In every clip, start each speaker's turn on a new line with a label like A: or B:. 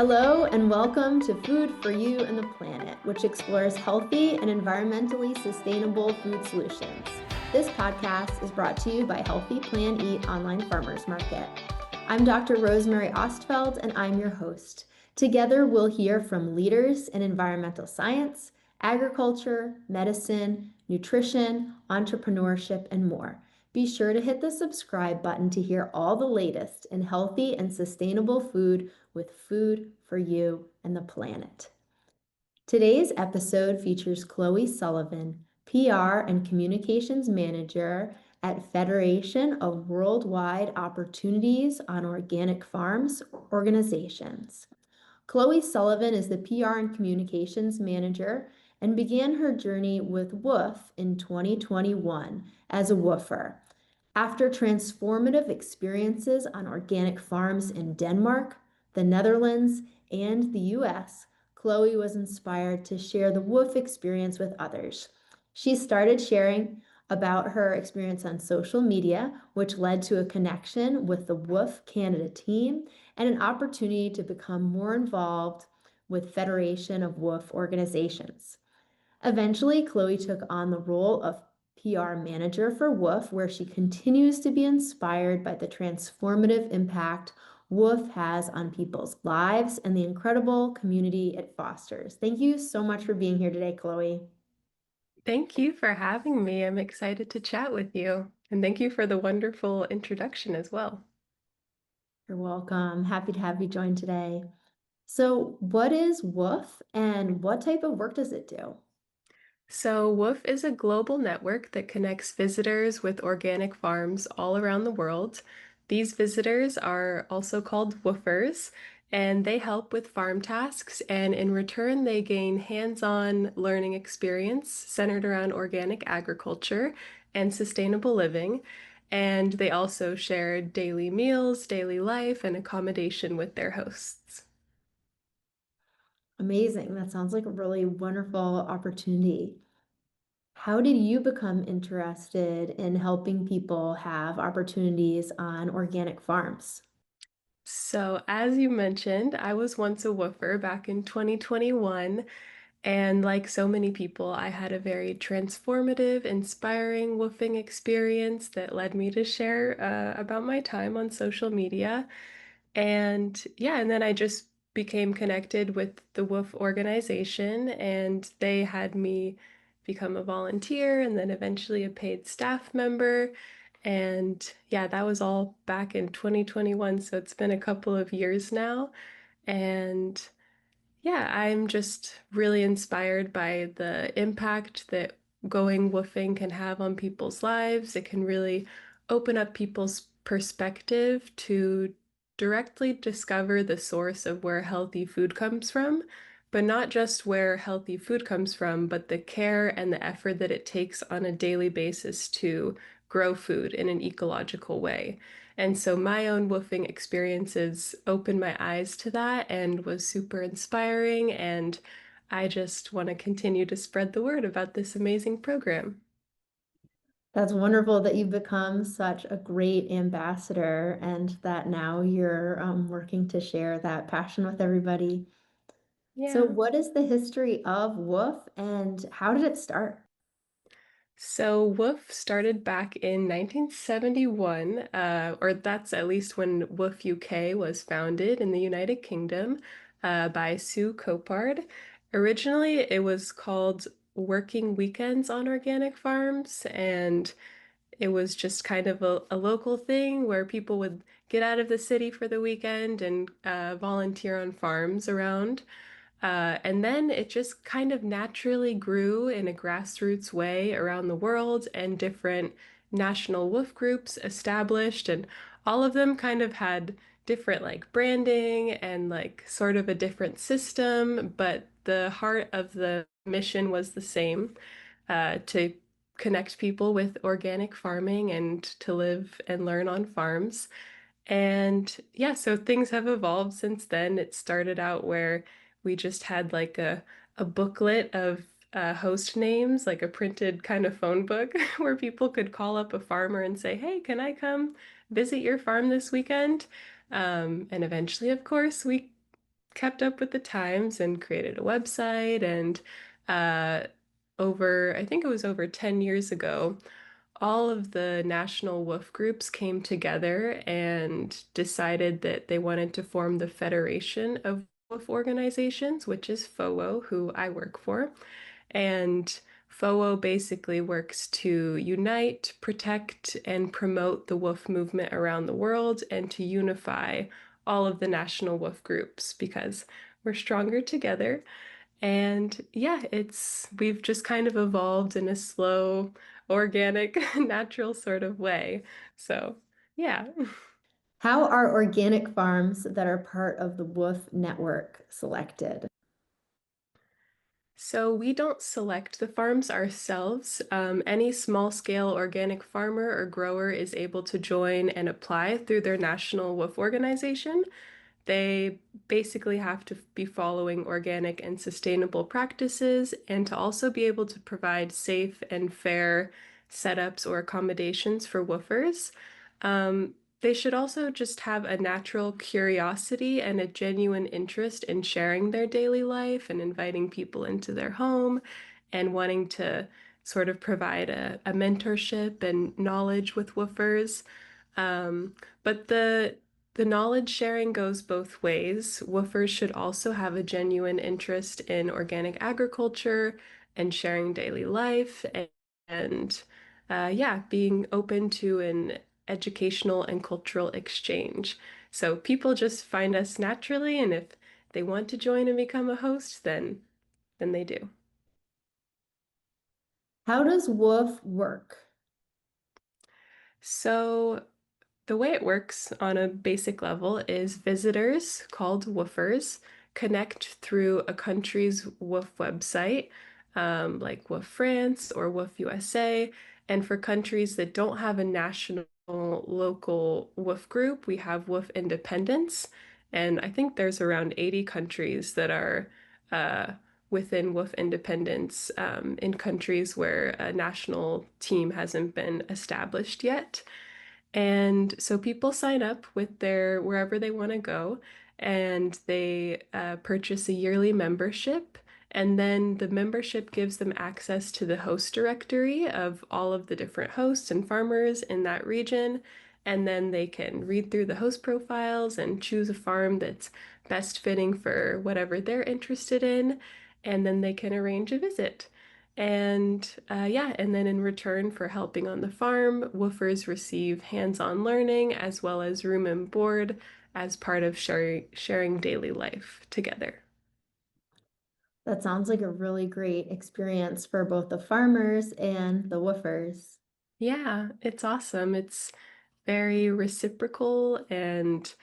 A: Hello and welcome to Food for You and the Planet, which explores healthy and environmentally sustainable food solutions. This podcast is brought to you by Healthy Plan Eat Online Farmers Market. I'm Dr. Rosemary Ostfeld and I'm your host. Together we'll hear from leaders in environmental science, agriculture, medicine, nutrition, entrepreneurship, and more. Be sure to hit the subscribe button to hear all the latest in healthy and sustainable food with Food for You and the Planet. Today's episode features Chloe Sullivan, PR and Communications Manager at Federation of Worldwide Opportunities on Organic Farms organizations. Chloe Sullivan is the PR and Communications Manager and began her journey with WWOOF in 2021 as a woofer. After transformative experiences on organic farms in Denmark, the Netherlands, and the US, Chloe was inspired to share the WWOOF experience with others. She started sharing about her experience on social media, which led to a connection with the WWOOF Canada team and an opportunity to become more involved with Federation of WWOOF organizations. Eventually, Chloe took on the role of PR manager for WWOOF, where she continues to be inspired by the transformative impact WWOOF has on people's lives and the incredible community it fosters. Thank you so much for being here today, Chloe.
B: Thank you for having me. I'm excited to chat with you. And thank you for the wonderful introduction as well.
A: You're welcome. Happy to have you join today. So, what is WWOOF and what type of work does it do?
B: So, WWOOF is a global network that connects visitors with organic farms all around the world. These visitors are also called woofers, and they help with farm tasks. And in return, they gain hands-on learning experience centered around organic agriculture and sustainable living. And they also share daily meals, daily life, and accommodation with their hosts.
A: Amazing. That sounds like a really wonderful opportunity. How did you become interested in helping people have opportunities on organic farms?
B: So, as you mentioned, I was once a woofer back in 2021, and like so many people, I had a very transformative, inspiring woofing experience that led me to share about my time on social media. And yeah, and then I just became connected with the WWOOF organization, and they had me become a volunteer and then eventually a paid staff member. And yeah, that was all back in 2021. So it's been a couple of years now. And yeah, I'm just really inspired by the impact that going woofing can have on people's lives. It can really open up people's perspective to directly discover the source of where healthy food comes from, but not just where healthy food comes from, but the care and the effort that it takes on a daily basis to grow food in an ecological way. And so my own woofing experiences opened my eyes to that and was super inspiring. And I just want to continue to spread the word about this amazing program.
A: That's wonderful that you've become such a great ambassador and that now you're working to share that passion with everybody. So,
B: Yeah.
A: what is the history of WWOOF and how did it start?
B: So WWOOF started back in 1971, or that's at least when WWOOF UK was founded in the United Kingdom by Sue Copard. Originally, it was called Working Weekends on Organic Farms, and it was just kind of a local thing where people would get out of the city for the weekend and volunteer on farms around. And then it just kind of naturally grew in a grassroots way around the world, and different national wolf groups established, and all of them kind of had different like branding and like sort of a different system, but the heart of the mission was the same, to connect people with organic farming and to live and learn on farms. And yeah, so things have evolved since then. It started out where we just had like a booklet of host names, like a printed kind of phone book where people could call up a farmer and say, "Hey, can I come visit your farm this weekend?" And eventually, of course, we kept up with the times and created a website. And uh, I think it was over 10 years ago, all of the national WWOOF groups came together and decided that they wanted to form the Federation of WWOOF Organizations, which is FOWO, who I work for. And FOWO basically works to unite, protect, and promote the WWOOF movement around the world and to unify all of the national WWOOF groups because we're stronger together. And yeah, we've just kind of evolved in a slow, organic, natural sort of way. So, yeah.
A: How are organic farms that are part of the WWOOF network selected?
B: So we don't select the farms ourselves. Any small-scale organic farmer or grower is able to join and apply through their national WWOOF organization. They basically have to be following organic and sustainable practices and to also be able to provide safe and fair setups or accommodations for woofers. They should also just have a natural curiosity and a genuine interest in sharing their daily life and inviting people into their home and wanting to sort of provide a mentorship and knowledge with woofers. But the knowledge sharing goes both ways. Woofers should also have a genuine interest in organic agriculture and sharing daily life and yeah, being open to an educational and cultural exchange. So people just find us naturally, and if they want to join and become a host, then they do.
A: How does WWOOF work?
B: So the way it works on a basic level is visitors, called woofers, connect through a country's WWOOF website, like WWOOF France or WWOOF USA. And for countries that don't have a national local WWOOF group, we have WWOOF independence. And I think there's around 80 countries that are uh, within WWOOF independence in countries where a national team hasn't been established yet. And so people sign up with their wherever they want to go, and they purchase a yearly membership. And then the membership gives them access to the host directory of all of the different hosts and farmers in that region. And then they can read through the host profiles and choose a farm that's best fitting for whatever they're interested in. And then they can arrange a visit. And yeah, and then in return for helping on the farm, woofers receive hands-on learning as well as room and board as part of sharing daily life together.
A: That sounds like a really great experience for both the farmers and the woofers.
B: Yeah, it's awesome. It's very reciprocal and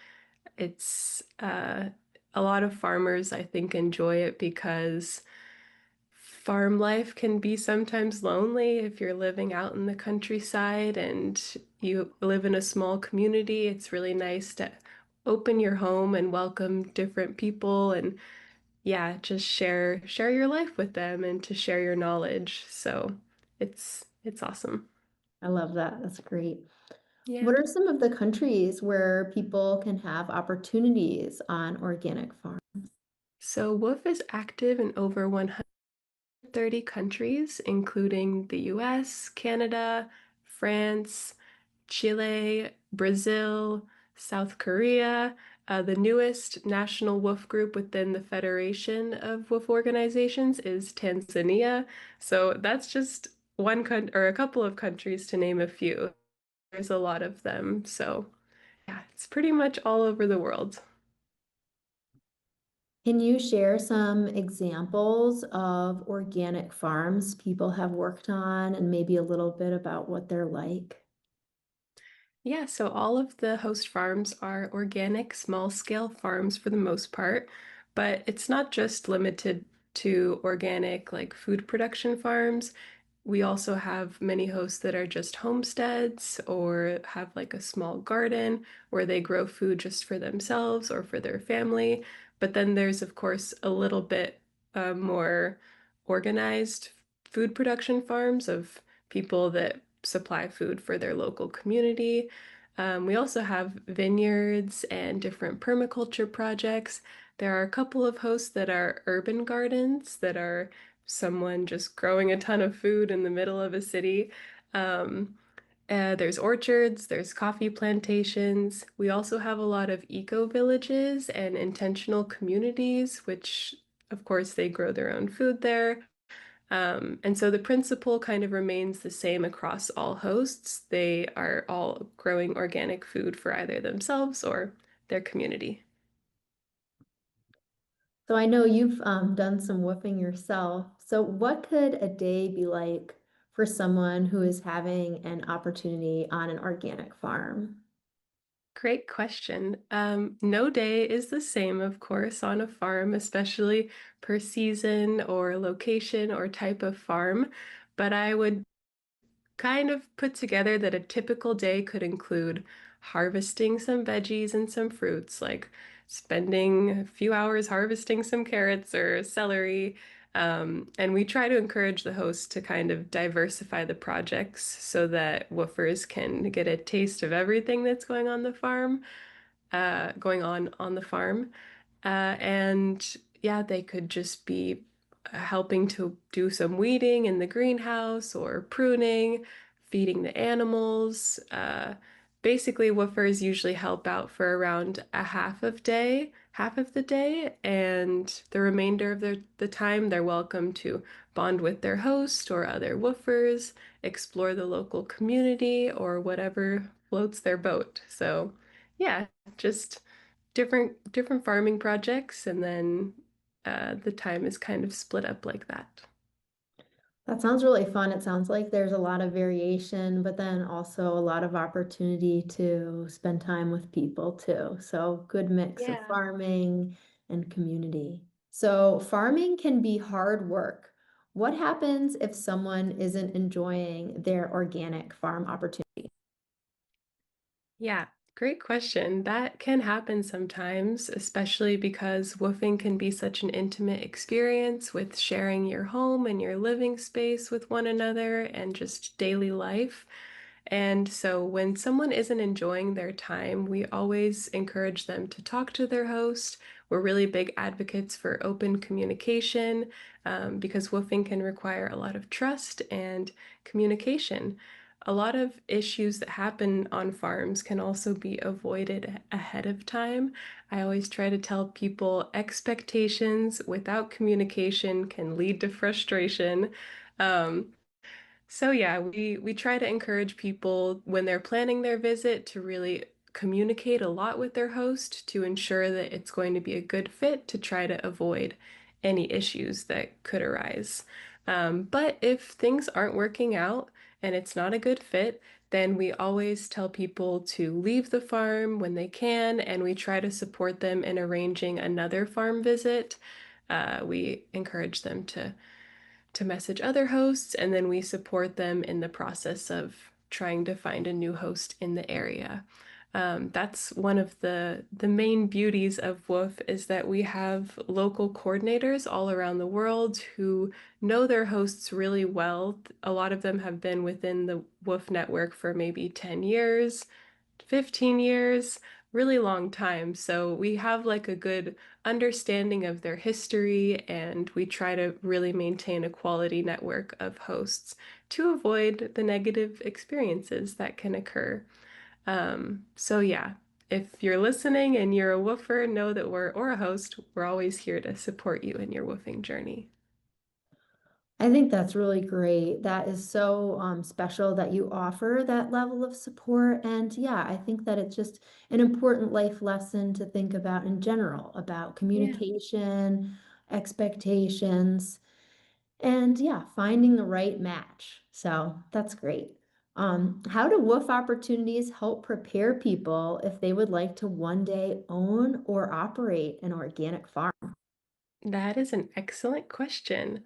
B: it's a lot of farmers, I think, enjoy it because farm life can be sometimes lonely if you're living out in the countryside and you live in a small community. It's really nice to open your home and welcome different people and yeah, just share your life with them and to share your knowledge. So it's awesome.
A: I love that. That's great.
B: Yeah.
A: What are some of the countries where people can have opportunities on organic farms?
B: So WWOOF is active in over 130 countries, including the US, Canada, France, Chile, Brazil, South Korea. The newest national WWOOF group within the Federation of WWOOF organizations is Tanzania. So that's just one country or a couple of countries to name a few. There's a lot of them. So yeah, it's pretty much all over the world.
A: Can you share some examples of organic farms people have worked on and maybe a little bit about what they're like?
B: Yeah, so all of the host farms are organic, small scale farms for the most part, but it's not just limited to organic, like food production farms. We also have many hosts that are just homesteads or have like a small garden where they grow food just for themselves or for their family. But then there's, of course, a little bit more organized food production farms of people that supply food for their local community. We also have vineyards and different permaculture projects There are a couple of hosts that are urban gardens that are someone just growing a ton of food in the middle of a city. Um, there's orchards, there's coffee plantations. We also have a lot of eco villages and intentional communities, which, of course, they grow their own food there. And so the principle kind of remains the same across all hosts. They are all growing organic food for either themselves or their community.
A: So I know you've done some woofing yourself. So what could a day be like for someone who is having an opportunity on an organic farm?
B: Great question. No day is the same, of course, on a farm, especially per season or location or type of farm. But I would kind of put together that a typical day could include harvesting some veggies and some fruits, like spending a few hours harvesting some carrots or celery. And we try to encourage the host to kind of diversify the projects so that woofers can get a taste of everything that's going on the farm. And yeah, they could just be helping to do some weeding in the greenhouse or pruning, feeding the animals. Basically, woofers usually help out for around half of the day, and the remainder of the time, they're welcome to bond with their host or other woofers, explore the local community, or whatever floats their boat. So, yeah, just different farming projects, and then the time is kind of split up like that.
A: That sounds really fun. It sounds like there's a lot of variation, but then also a lot of opportunity to spend time with people too. So good mix of
B: Yeah.
A: farming and community. So farming can be hard work. What happens if someone isn't enjoying their organic farm opportunity?
B: Yeah, great question. That can happen sometimes, especially because woofing can be such an intimate experience with sharing your home and your living space with one another and just daily life. And so when someone isn't enjoying their time, we always encourage them to talk to their host. We're really big advocates for open communication because woofing can require a lot of trust and communication. A lot of issues that happen on farms can also be avoided ahead of time. I always try to tell people expectations without communication can lead to frustration. Um, so yeah, we try to encourage people when they're planning their visit to really communicate a lot with their host to ensure that it's going to be a good fit to try to avoid any issues that could arise. But if things aren't working out and it's not a good fit, then we always tell people to leave the farm when they can, and we try to support them in arranging another farm visit. We encourage them to message other hosts, and then we support them in the process of trying to find a new host in the area. That's one of the main beauties of WWOOF is that we have local coordinators all around the world who know their hosts really well. A lot of them have been within the WWOOF network for maybe 10 years, 15 years, really long time. So we have like a good understanding of their history, and we try to really maintain a quality network of hosts to avoid the negative experiences that can occur. So yeah, if you're listening and you're a woofer, know that or a host, we're always here to support you in your woofing journey.
A: I think that's really great. That is so special that you offer that level of support. And yeah, I think that it's just an important life lesson to think about in general about
B: Yeah.
A: communication, expectations, and yeah, finding the right match. So that's great. How do WOOF opportunities help prepare people if they would like to one day own or operate an organic farm?
B: That is an excellent question.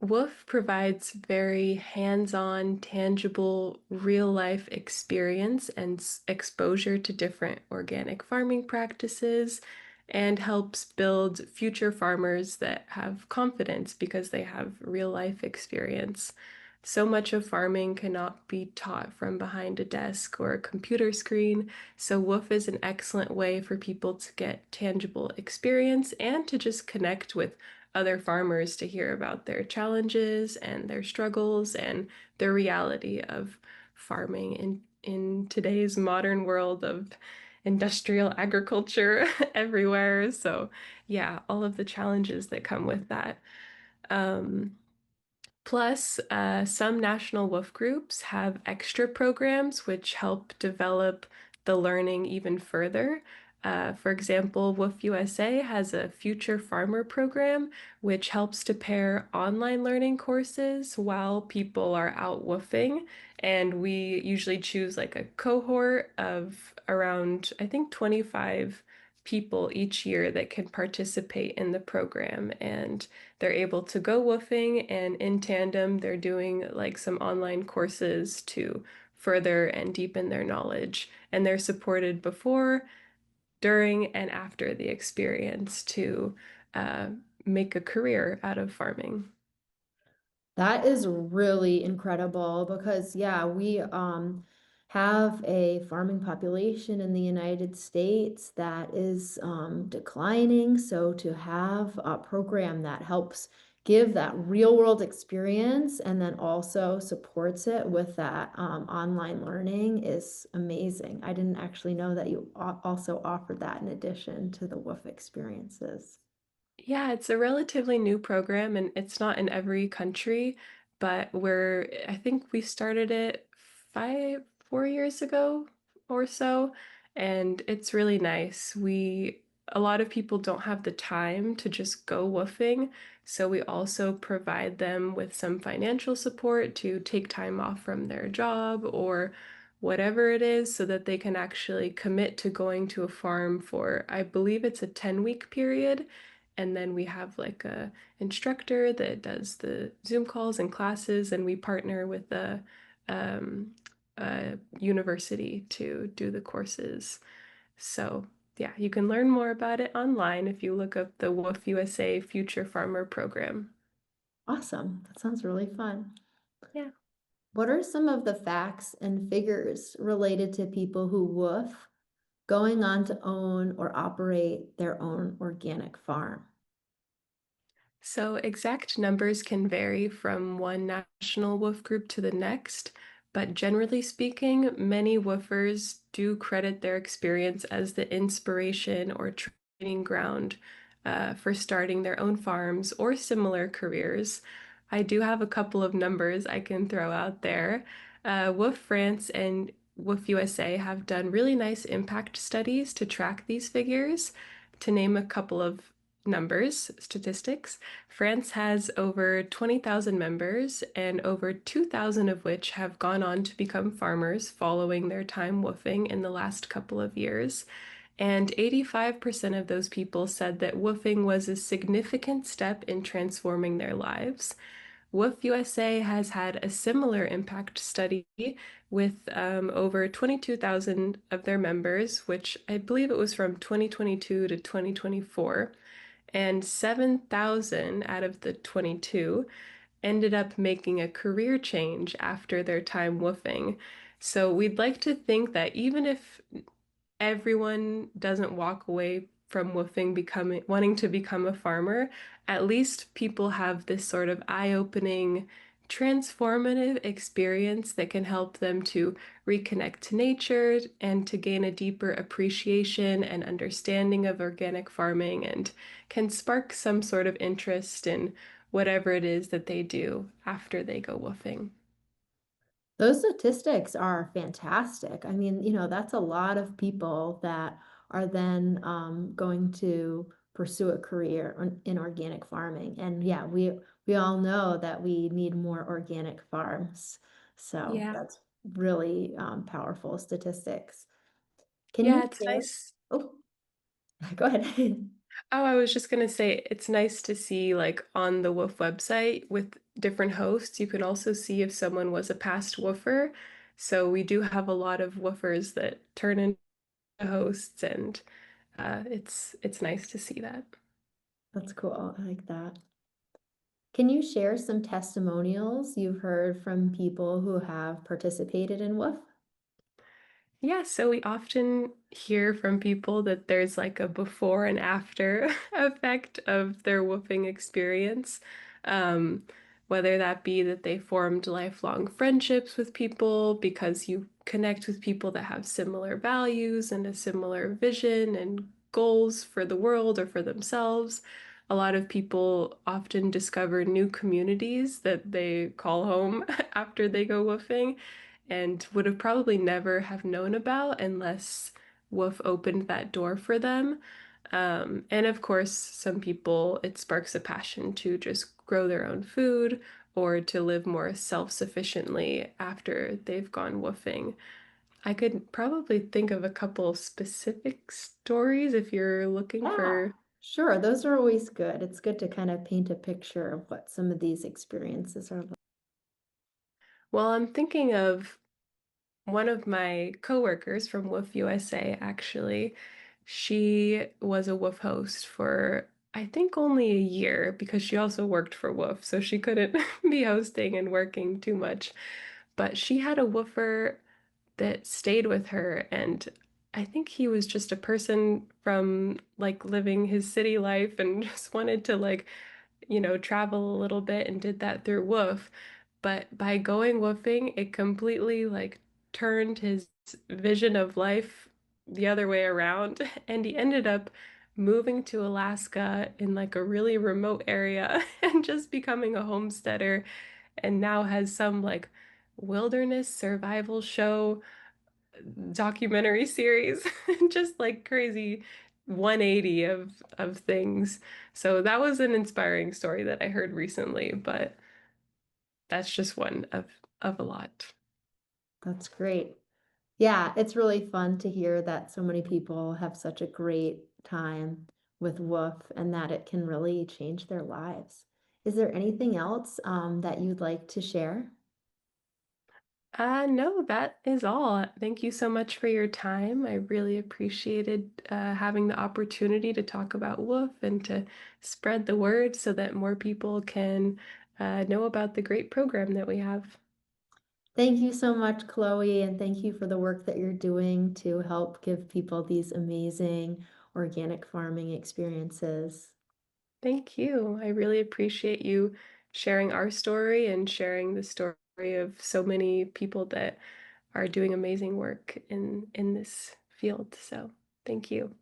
B: WWOOF provides very hands-on, tangible, real-life experience and exposure to different organic farming practices and helps build future farmers that have confidence because they have real-life experience. So much of farming cannot be taught from behind a desk or a computer screen, so WWOOF is an excellent way for people to get tangible experience and to just connect with other farmers to hear about their challenges and their struggles and the reality of farming in today's modern world of industrial agriculture everywhere. So, yeah, all of the challenges that come with that. Um, Plus, some national WWOOF groups have extra programs which help develop the learning even further. For example, WWOOF USA has a Future Farmer program, which helps to pair online learning courses while people are out woofing. And we usually choose like a cohort of around, I think, 25 people each year that can participate in the program. And they're able to go woofing, and in tandem, they're doing like some online courses to further and deepen their knowledge. And they're supported before, during, and after the experience to uh, make a career out of farming.
A: That is really incredible because yeah, we have a farming population in the United States that is declining. So to have a program that helps give that real world experience and then also supports it with that online learning is amazing. I didn't actually know that you also offered that in addition to the WWOOF experiences.
B: Yeah, it's a relatively new program and it's not in every country, but I think we started it 4 years ago or so, and it's really nice. A lot of people don't have the time to just go woofing, so we also provide them with some financial support to take time off from their job or whatever it is so that they can actually commit to going to a farm for, I believe it's a 10-week period. And then we have like a instructor that does the Zoom calls and classes, and we partner with um, a university to do the courses. So yeah, you can learn more about it online if you look up the WWOOF USA Future Farmer Program.
A: Awesome. That sounds really fun.
B: Yeah.
A: What are some of the facts and figures related to people who woof going on to own or operate their own organic farm?
B: So exact numbers can vary from one national WWOOF group to the next, but generally speaking, many WWOOFers do credit their experience as the inspiration or training ground for starting their own farms or similar careers. I do have a couple of numbers I can throw out there. WWOOF France and WWOOF USA have done really nice impact studies to track these figures. To name a couple of numbers, statistics, France has over 20,000 members, and over 2,000 of which have gone on to become farmers following their time woofing in the last couple of years. And 85% of those people said that woofing was a significant step in transforming their lives. WWOOF USA has had a similar impact study with over 22,000 of their members, which I believe it was from 2022 to 2024. And 7,000 out of the 22 ended up making a career change after their time woofing. So we'd like to think that even if everyone doesn't walk away from woofing becoming wanting to become a farmer, at least people have this sort of eye-opening, transformative experience that can help them to reconnect to nature and to gain a deeper appreciation and understanding of organic farming and can spark some sort of interest in whatever it is that they do after they go woofing.
A: Those statistics are fantastic. I mean, that's a lot of people that are then going to pursue a career in organic farming. And yeah, we all know that we need more organic farms. So
B: Yeah.
A: that's really powerful statistics. Can
B: Yeah,
A: you
B: it's
A: share?
B: nice.
A: Oh, go ahead.
B: Oh, I was just gonna say it's nice to see like on the WWOOF website with different hosts, you can also see if someone was a past woofer. So we do have a lot of woofers that turn into hosts, and it's nice to see that.
A: That's cool. I like that. Can you share some testimonials you've heard from people who have participated in WWOOF?
B: Yeah, so we often hear from people that there's like a before and after effect of their woofing experience. Um, Whether that be that they formed lifelong friendships with people because you connect with people that have similar values and a similar vision and goals for the world or for themselves. A lot of people often discover new communities that they call home after they go woofing and would have probably never have known about unless WWOOF opened that door for them. And of course, some people, it sparks a passion to just grow their own food or to live more self-sufficiently after they've gone woofing. I could probably think of a couple specific stories if you're looking
A: Yeah,
B: for.
A: sure. Those are always good. It's good to kind of paint a picture of what some of these experiences are like.
B: Well, I'm thinking of one of my coworkers from WWOOF USA, actually. She was a WWOOF host for, I think, only a year because she also worked for WWOOF, so she couldn't be hosting and working too much. But she had a woofer that stayed with her, and I think he was just a person from like living his city life and just wanted to like travel a little bit and did that through WWOOF. But by going woofing, it completely like turned his vision of life the other way around. And he ended up moving to Alaska in like a really remote area and just becoming a homesteader and now has some like wilderness survival show documentary series, just like crazy 180 of things. So that was an inspiring story that I heard recently, but that's just one of a lot.
A: That's great. Yeah, it's really fun to hear that so many people have such a great time with WWOOF and that it can really change their lives. Is there anything else that you'd like to share?
B: No, that is all. Thank you so much for your time. I really appreciated having the opportunity to talk about WWOOF and to spread the word so that more people can know about the great program that we have.
A: Thank you so much, Chloe, and thank you for the work that you're doing to help give people these amazing organic farming experiences.
B: Thank you. I really appreciate you sharing our story and sharing the story of so many people that are doing amazing work in this field. So, thank you.